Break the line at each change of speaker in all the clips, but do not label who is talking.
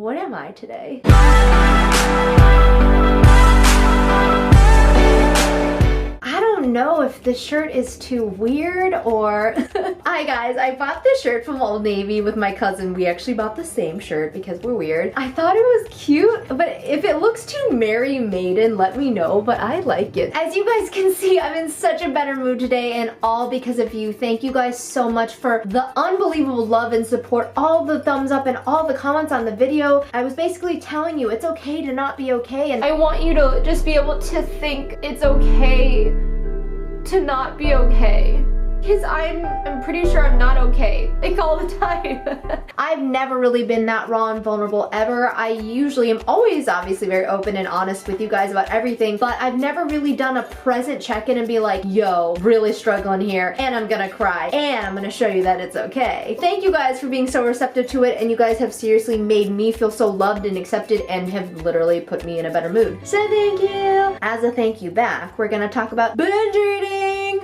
What am I today? I don't know if the shirt is too weird or... Hi guys, I bought this shirt from Old Navy with my cousin. We actually bought the same shirt because we're weird. I thought it was cute, but if it looks too Mary Maiden, let me know, but I like it. As you guys can see, I'm in such a better mood today, and all because of you. Thank you guys so much for the unbelievable love and support, all the thumbs up and all the comments on the video. I was basically telling you it's okay to not be okay, and I want you to just be able to think it's okay to not be okay. Because I'm pretty sure I'm not okay, like all the time. I've never really been that raw and vulnerable ever. I usually am always obviously very open and honest with you guys about everything, but I've never really done a present check-in and be like, yo, really struggling here, and I'm gonna cry, and I'm gonna show you that it's okay. Thank you guys for being so receptive to it, and you guys have seriously made me feel so loved and accepted and have literally put me in a better mood. So thank you. As a thank you back, we're gonna talk about binge eating.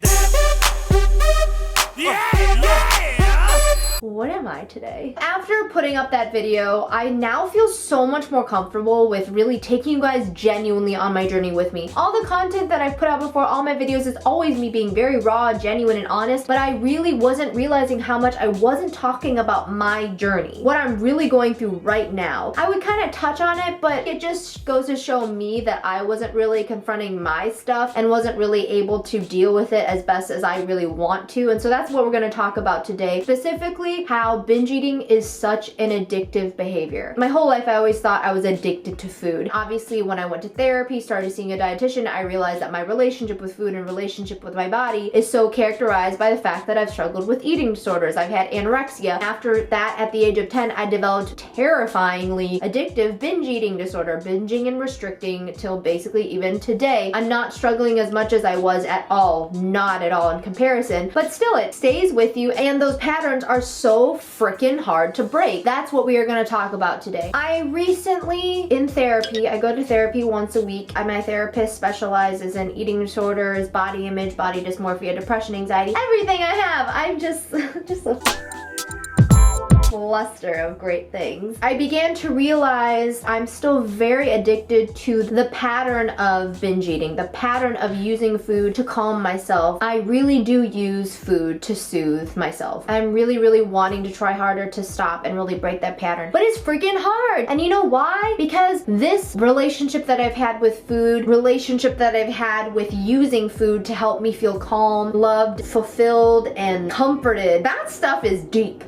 What am I today? After putting up that video, I now feel so much more comfortable with really taking you guys genuinely on my journey with me. All the content that I've put out before, all my videos, is always me being very raw, genuine, and honest, but I really wasn't realizing how much I wasn't talking about my journey, what I'm really going through right now. I would kind of touch on it, but it just goes to show me that I wasn't really confronting my stuff and wasn't really able to deal with it as best as I really want to, and so that's what we're going to talk about today. Specifically, how binge eating is such an addictive behavior. My whole life I always thought I was addicted to food. Obviously, when I went to therapy, started seeing a dietitian, I realized that my relationship with food and relationship with my body is so characterized by the fact that I've struggled with eating disorders. I've had anorexia. After that, at the age of 10, I developed terrifyingly addictive binge eating disorder, binging and restricting till basically even today. I'm not struggling as much as I was at all, not at all in comparison, but still it stays with you, and those patterns are so freaking hard to break. That's what we are going to talk about today. I recently, in therapy, I go to therapy once a week. My therapist specializes in eating disorders, body image, body dysmorphia, depression, anxiety, everything I have. I'm just a cluster of great things. I began to realize I'm still very addicted to the pattern of binge eating, the pattern of using food to calm myself. I really do use food to soothe myself. I'm really wanting to try harder to stop and really break that pattern, but it's freaking hard. And you know why? Because this relationship that I've had with food, relationship that I've had with using food to help me feel calm, loved, fulfilled, and comforted, that stuff is deep.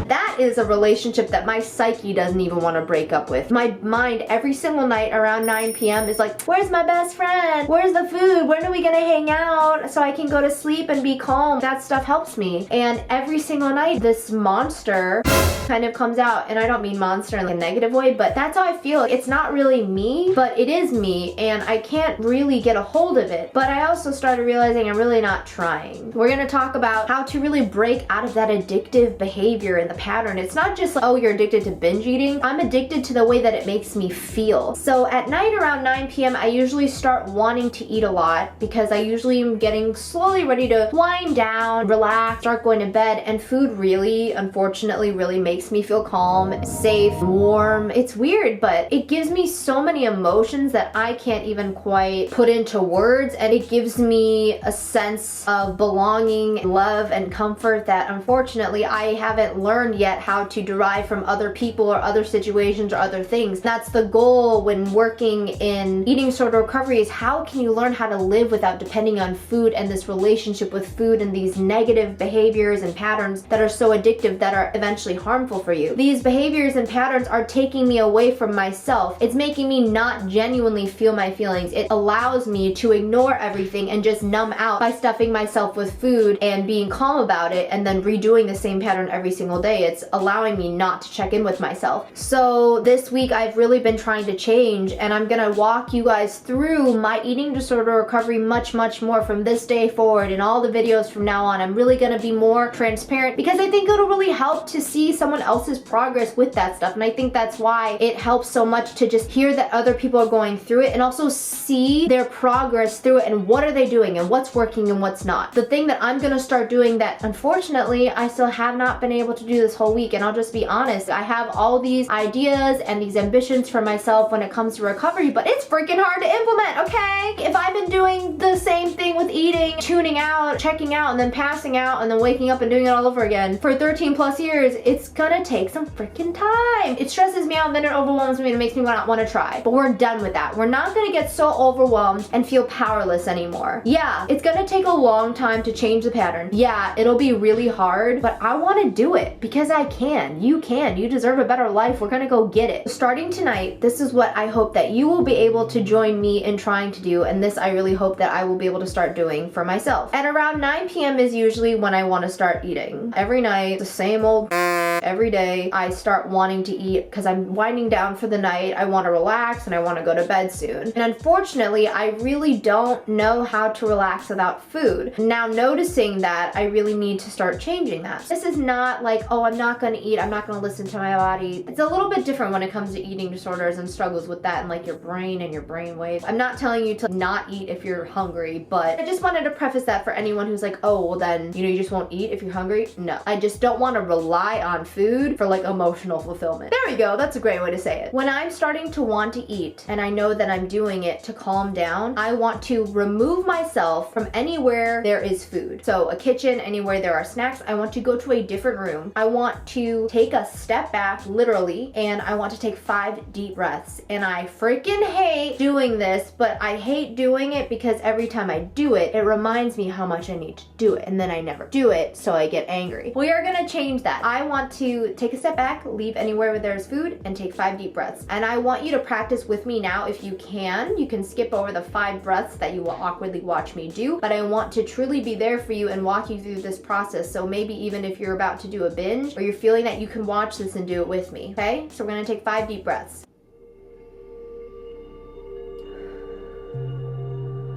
That is a relationship that my psyche doesn't even want to break up with. My mind every single night around 9 p.m. is like, where's my best friend? Where's the food? When are we gonna hang out so I can go to sleep and be calm? That stuff helps me. And every single night, this monster kind of comes out. And I don't mean monster in a negative way, but that's how I feel. It's not really me, but it is me, and I can't really get a hold of it. But I also started realizing I'm really not trying. We're gonna talk about how to really break out of that addictive behavior and the pattern. It's not just like, oh, you're addicted to binge eating. I'm addicted to the way that it makes me feel. So at night around 9 p.m. I usually start wanting to eat a lot because I usually am getting slowly ready to wind down, relax, start going to bed, and food really, unfortunately, really makes me feel calm, safe, warm. It's weird, but it gives me so many emotions that I can't even quite put into words, and it gives me a sense of belonging, love, and comfort that unfortunately I haven't learned yet how to derive from other people or other situations or other things. That's the goal when working in eating disorder recovery, is how can you learn how to live without depending on food and this relationship with food and these negative behaviors and patterns that are so addictive that are eventually harmful for you. These behaviors and patterns are taking me away from myself. It's making me not genuinely feel my feelings. It allows me to ignore everything and just numb out by stuffing myself with food and being calm about it and then redoing the same pattern every single day. It's allowing me not to check in with myself. So this week I've really been trying to change, and I'm gonna walk you guys through my eating disorder recovery much more from this day forward, and all the videos from now on. I'm really gonna be more transparent because I think it'll really help to see someone else's progress with that stuff, and I think that's why it helps so much to just hear that other people are going through it and also see their progress through it and what are they doing and what's working and what's not. The thing that I'm gonna start doing that unfortunately I still have not been able to do this whole week, and I'll just be honest. I have all these ideas and these ambitions for myself when it comes to recovery, but it's freaking hard to implement, okay? If I've been doing the same thing with eating, tuning out, checking out, and then passing out, and then waking up and doing it all over again for 13 plus years, it's gonna take some freaking time. It stresses me out and then it overwhelms me and it makes me not want to try. But we're done with that. We're not gonna get so overwhelmed and feel powerless anymore. Yeah, it's gonna take a long time to change the pattern. Yeah, it'll be really hard, but I want to do it because I can. You can. You deserve a better life. We're gonna go get it. Starting tonight, this is what I hope that you will be able to join me in trying to do, and this I really hope that I will be able to start doing for myself. At around 9 p.m. is usually when I want to start eating. Every night, the same old every day, I start wanting to eat because I'm winding down for the night. I want to relax and I want to go to bed soon. And unfortunately, I really don't know how to relax without food. Now noticing that, I really need to start changing that. This is not like, oh, I'm not going to eat, I'm not going to listen to my body. It's a little bit different when it comes to eating disorders and struggles with that and like your brain and your brain waves. I'm not telling you to not eat if you're hungry, but I just wanted to preface that for anyone who's like, oh, well then, you just won't eat if you're hungry. No, I just don't want to rely on food for like emotional fulfillment. There we go. That's a great way to say it. When I'm starting to want to eat and I know that I'm doing it to calm down, I want to remove myself from anywhere there is food. So a kitchen, anywhere there are snacks, I want to go to a different room. I want to take a step back, literally, and I want to take 5 deep breaths. And I freaking hate doing this, but I hate doing it because every time I do it, it reminds me how much I need to do it. And then I never do it, so I get angry. We are gonna change that. I want to take a step back, leave anywhere where there's food, and take 5 deep breaths. And I want you to practice with me now if you can. You can skip over the 5 breaths that you will awkwardly watch me do, but I want to truly be there for you and walk you through this process. So maybe even if you're about to do a binge or you're feeling that you can watch this and do it with me, okay? So we're gonna take 5 deep breaths.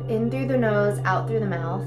In through the nose, out through the mouth.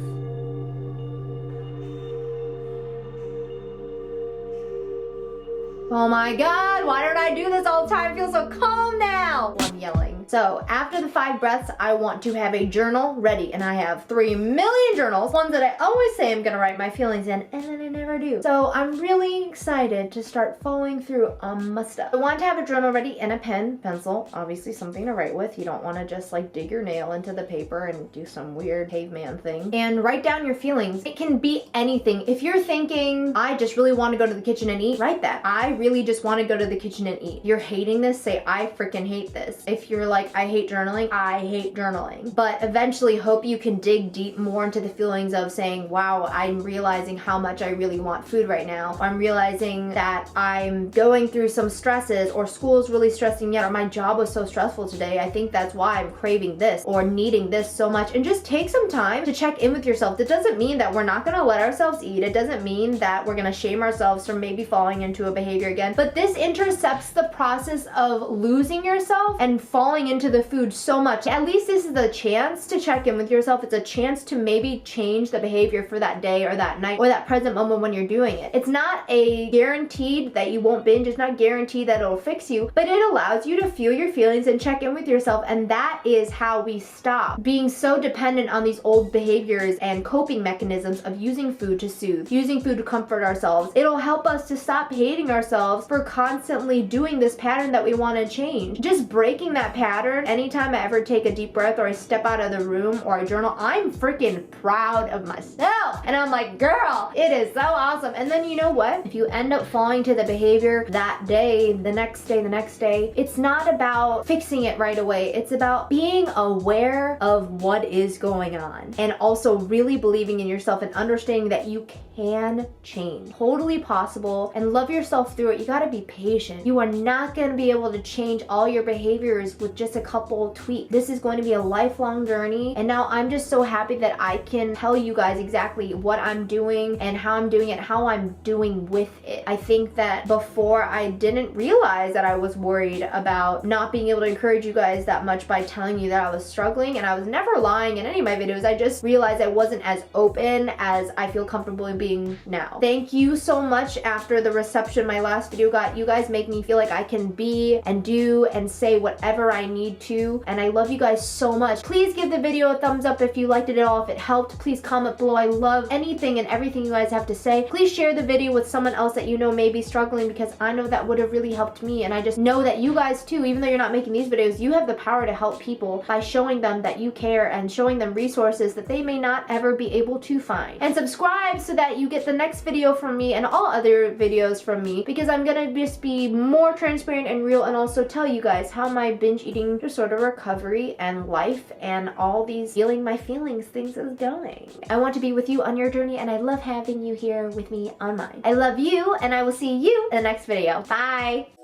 Oh my God, why don't I do this all the time? I feel so calm now. I'm yelling. So after the 5 breaths, I want to have a journal ready, and I have 3 million journals, ones that I always say I'm gonna write my feelings in, and then I never do. So I'm really excited to start following through on my stuff. I want to have a journal ready and a pen, pencil, obviously something to write with. You don't want to just like dig your nail into the paper and do some weird caveman thing. And write down your feelings. It can be anything. If you're thinking, I just really want to go to the kitchen and eat, write that. I really just want to go to the kitchen and eat. You're hating this, say I freaking hate this. If you're like, I hate journaling, I hate journaling. But eventually hope you can dig deep more into the feelings of saying, wow, I'm realizing how much I really want food right now. I'm realizing that I'm going through some stresses, or school's really stressing me out, or my job was so stressful today. I think that's why I'm craving this or needing this so much. And just take some time to check in with yourself. That doesn't mean that we're not gonna let ourselves eat. It doesn't mean that we're gonna shame ourselves for maybe falling into a behavior again. But this intercepts the process of losing yourself and falling into the food so much. At least this is the chance to check in with yourself. It's a chance to maybe change the behavior for that day or that night or that present moment when you're doing it. It's not a guaranteed that you won't binge. It's not guaranteed that it'll fix you, but it allows you to feel your feelings and check in with yourself. And that is how we stop being so dependent on these old behaviors and coping mechanisms of using food to soothe, using food to comfort ourselves. It'll help us to stop hating ourselves for constantly doing this pattern that we want to change. Just breaking that pattern. Anytime I ever take a deep breath or I step out of the room or I journal, I'm freaking proud of myself. And I'm like, girl, it is so awesome. And then you know what? If you end up falling to the behavior that day, the next day, it's not about fixing it right away. It's about being aware of what is going on and also really believing in yourself and understanding that you can change. Totally possible, and love yourself through it. You gotta be patient. You are not gonna be able to change all your behaviors with just a couple tweaks. This is going to be a lifelong journey, and now I'm just so happy that I can tell you guys exactly what I'm doing and how I'm doing it, how I'm doing with it. I think that before I didn't realize that I was worried about not being able to encourage you guys that much by telling you that I was struggling, and I was never lying in any of my videos. I just realized I wasn't as open as I feel comfortable in being now. Thank you so much. After the reception my last video got, you guys make me feel like I can be and do and say whatever I need to, and I love you guys so much. Please give the video a thumbs up if you liked it at all, if it helped. Please comment below. I love anything and everything you guys have to say. Please share the video with someone else that you know may be struggling, because I know that would have really helped me, and I just know that you guys too, even though you're not making these videos, you have the power to help people by showing them that you care and showing them resources that they may not ever be able to find. And subscribe so that you get the next video from me and all other videos from me, because I'm gonna just be more transparent and real, and also tell you guys how my binge eating disorder recovery and life and all these feeling my feelings things is going. I want to be with you on your journey, and I love having you here with me on mine. I love you, and I will see you in the next video. Bye!